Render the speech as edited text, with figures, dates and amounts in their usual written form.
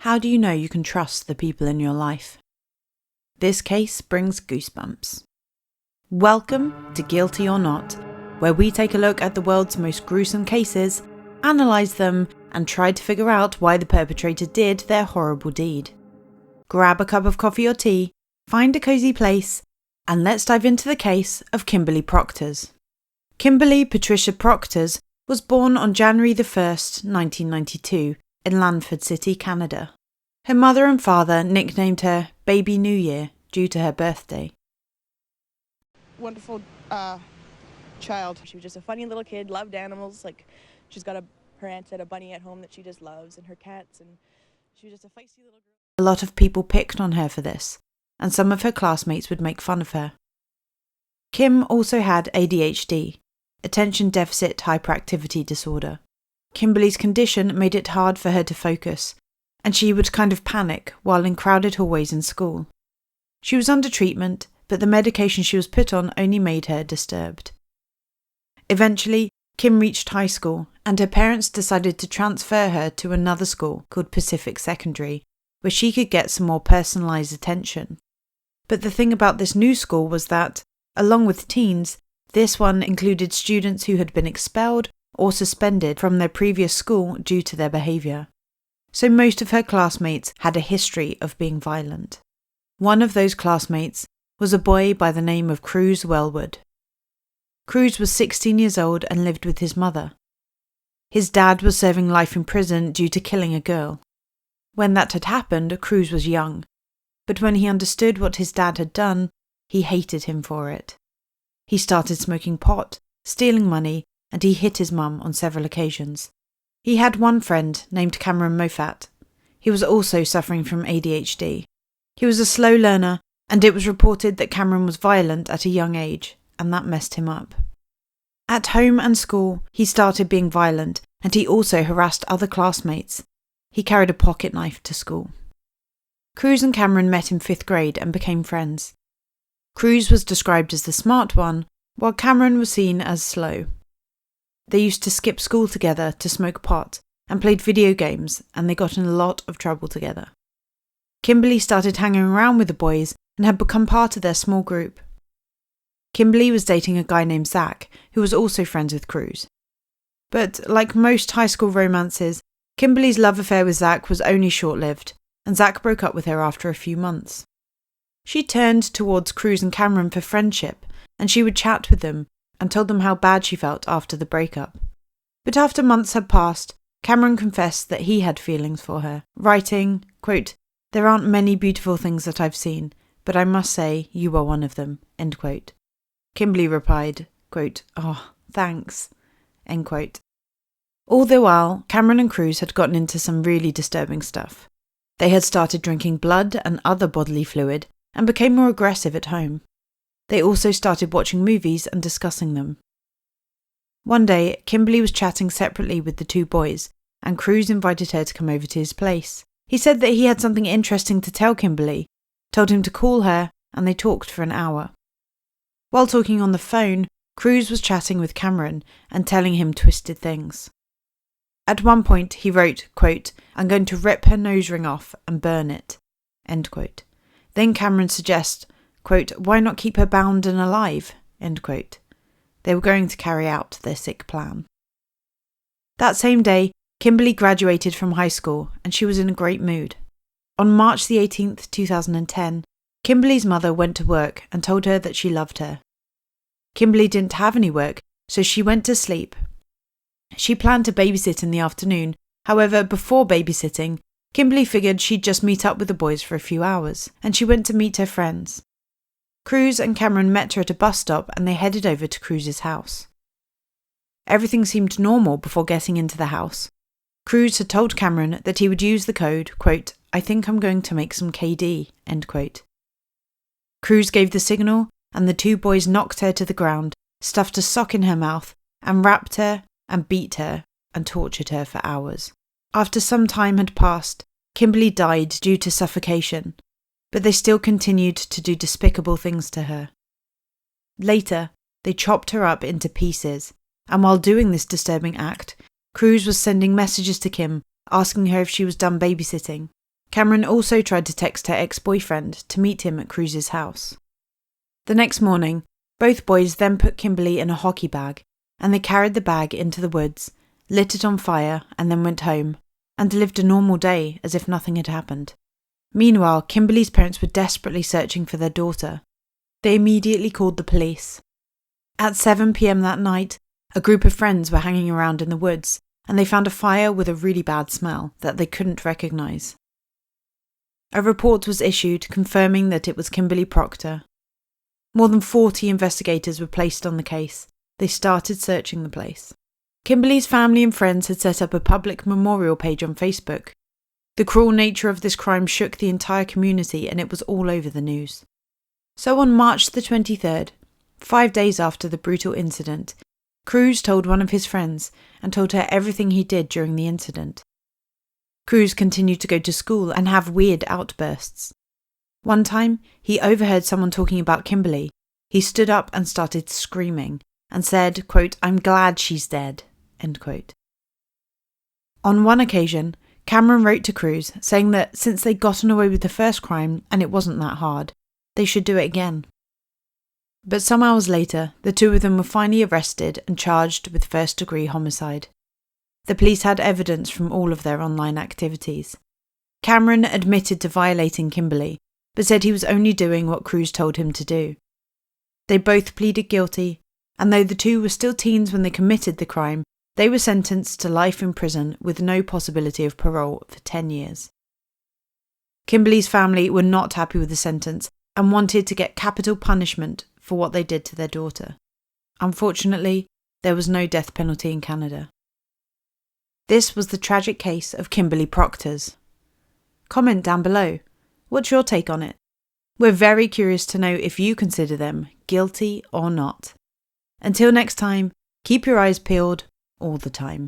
How do you know you can trust the people in your life? This case brings goosebumps. Welcome to Guilty or Not, where we take a look at the world's most gruesome cases, analyse them, and try to figure out why the perpetrator did their horrible deed. Grab a cup of coffee or tea, find a cosy place, and let's dive into the case of Kimberly Proctor's. Kimberly Patricia Proctor's was born on January the 1st, 1992, in Lanford City, Canada. Her mother and father nicknamed her Baby New Year due to her birthday. Wonderful child. She was just a funny little kid, loved animals. She's got her aunt said a bunny at home that she just loves, and her cats, and she was just a feisty little girl. A lot of people picked on her for this, and some of her classmates would make fun of her. Kim also had ADHD, attention deficit hyperactivity disorder. Kimberly's condition made it hard for her to focus, and she would kind of panic while in crowded hallways in school. She was under treatment, but the medication she was put on only made her disturbed. Eventually, Kim reached high school, and her parents decided to transfer her to another school called Pacific Secondary, where she could get some more personalised attention. But the thing about this new school was that, along with teens, this one included students who had been expelled or suspended from their previous school due to their behaviour. So most of her classmates had a history of being violent. One of those classmates was a boy by the name of Kruse Wellwood. Kruse was 16 years old and lived with his mother. His dad was serving life in prison due to killing a girl. When that had happened, Kruse was young, but when he understood what his dad had done, he hated him for it. He started smoking pot, stealing money, and he hit his mum on several occasions. He had one friend named Moffat. He was also suffering from ADHD. He was a slow learner, and it was reported that Cameron was violent at a young age, and that messed him up. At home and school, he started being violent, and he also harassed other classmates. He carried a pocket knife to school. Kruse and Cameron met in 5th grade and became friends. Kruse was described as the smart one, while Cameron was seen as slow. They used to skip school together to smoke pot and played video games, and they got in a lot of trouble together. Kimberly started hanging around with the boys and had become part of their small group. Kimberly was dating a guy named Zach, who was also friends with Kruse. But like most high school romances, Kimberly's love affair with Zach was only short-lived, and Zach broke up with her after a few months. She turned towards Kruse and Cameron for friendship, and she would chat with them and told them how bad she felt after the breakup. But after months had passed, Cameron confessed that he had feelings for her, writing, quote, "There aren't many beautiful things that I've seen, but I must say you are one of them," end quote. Kimberly replied, quote, "Oh, thanks," end quote. All the while, Cameron and Kruse had gotten into some really disturbing stuff. They had started drinking blood and other bodily fluid and became more aggressive at home. They also started watching movies and discussing them. One day, Kimberly was chatting separately with the two boys, and Kruse invited her to come over to his place. He said that he had something interesting to tell Kimberly, told him to call her, and they talked for an hour. While talking on the phone, Kruse was chatting with Cameron and telling him twisted things. At one point, he wrote, quote, "I'm going to rip her nose ring off and burn it," end quote. Then Cameron suggests, quote, "Why not keep her bound and alive?" end quote. They were going to carry out their sick plan. That same day, Kimberly graduated from high school and she was in a great mood. On March the 18th, 2010, Kimberly's mother went to work and told her that she loved her. Kimberly didn't have any work, so she went to sleep. She planned to babysit in the afternoon. However, before babysitting, Kimberly figured she'd just meet up with the boys for a few hours, and she went to meet her friends. Kruse and Cameron met her at a bus stop and they headed over to Kruse's house. Everything seemed normal before getting into the house. Kruse had told Cameron that he would use the code, quote, "I think I'm going to make some KD," end quote. Kruse gave the signal and the two boys knocked her to the ground, stuffed a sock in her mouth, and wrapped her and beat her and tortured her for hours. After some time had passed, Kimberly died due to suffocation, but they still continued to do despicable things to her. Later, they chopped her up into pieces, and while doing this disturbing act, Kruse was sending messages to Kim asking her if she was done babysitting. Cameron also tried to text her ex-boyfriend to meet him at Kruse's house. The next morning, both boys then put Kimberly in a hockey bag, and they carried the bag into the woods, lit it on fire, and then went home, and lived a normal day as if nothing had happened. Meanwhile, Kimberly's parents were desperately searching for their daughter. They immediately called the police. At 7 p.m. that night, a group of friends were hanging around in the woods, and they found a fire with a really bad smell that they couldn't recognise. A report was issued confirming that it was Kimberly Proctor. More than 40 investigators were placed on the case. They started searching the place. Kimberly's family and friends had set up a public memorial page on Facebook. The cruel nature of this crime shook the entire community, and it was all over the news. So on March the 23rd, 5 days after the brutal incident, Kruse told one of his friends and told her everything he did during the incident. Kruse continued to go to school and have weird outbursts. One time, he overheard someone talking about Kimberly. He stood up and started screaming and said, quote, "I'm glad she's dead," end quote. On one occasion, Cameron wrote to Kruse saying that since they'd gotten away with the first crime and it wasn't that hard, they should do it again. But some hours later, the two of them were finally arrested and charged with first-degree homicide. The police had evidence from all of their online activities. Cameron admitted to violating Kimberly, but said he was only doing what Kruse told him to do. They both pleaded guilty, and though the two were still teens when they committed the crime, they were sentenced to life in prison with no possibility of parole for 10 years. Kimberly's family were not happy with the sentence and wanted to get capital punishment for what they did to their daughter. Unfortunately, there was no death penalty in Canada. This was the tragic case of Kimberly Proctor's. Comment down below. What's your take on it? We're very curious to know if you consider them guilty or not. Until next time, keep your eyes peeled all the time.